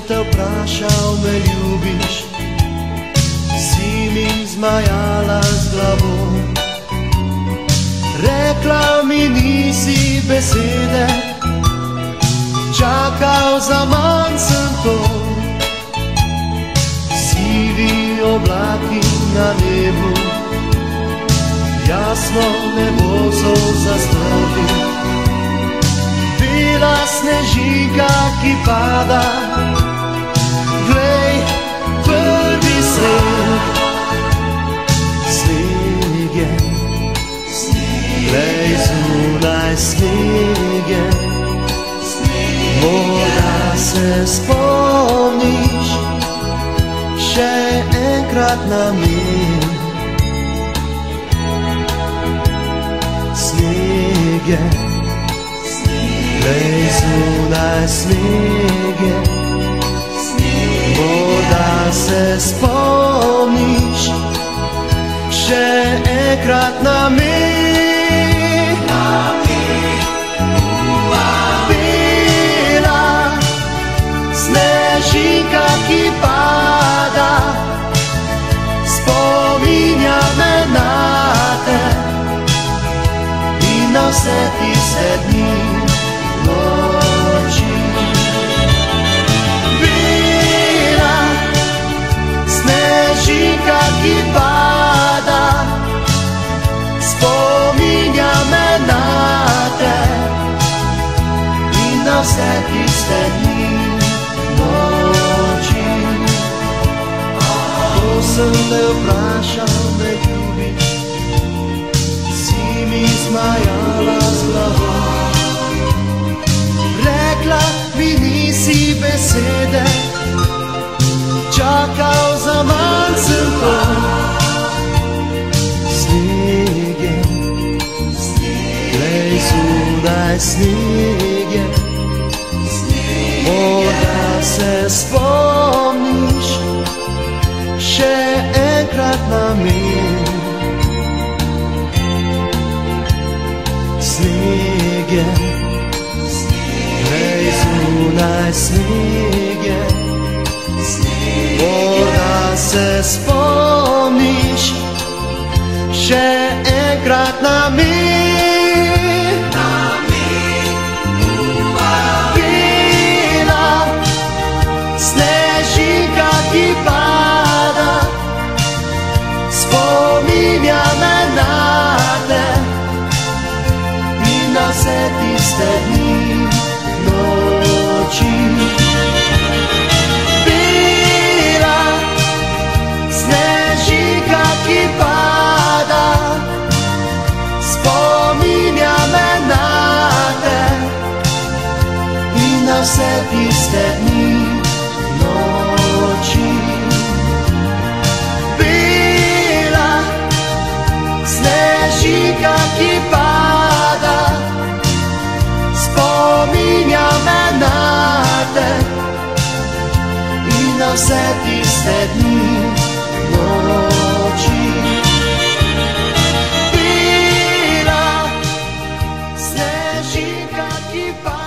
te vprašal, me ljubiš, si mi zmajala z glavo. Rekla mi nisi besede, čakal za manj sem to. Sivi oblaki na nebu, jasno nebo so zastrli. Bela snežinka, ki pada, glej, prvi sneg. Sneg je, glej, zunaj sneg je. Morda se spomniš še enkrat na mir. Sneg je, glej, zunaj sneg je. Morda se spomniš še enkrat na mir. Bela snežinka, ki pada, spominja me na te in na vse tiste dni, noči. Bela snežinka, ki pada, spominja me na te in na vse tiste dni, noči. Ko sem te vprašal, me ljubiš, si mi zmajala z glavo. Rekla mi nisi besede, čakal za manj sem to. Sneg je, glej, zunaj sneg je. Morda se spomniš še enkrat na mir. Sneg je, glej, zunaj sneg je. Morda se spomniš še enkrat na mir. Bela snežinka, ki pada, spominja me na te in na vse tiste dni, noči. Bela snežinka, ki pada, spominja me na te in na vse tiste dni, noči. Bela snežinka, ki pada, spominja me na te in na vse tiste dni, noči. Bela snežinka, ki pada.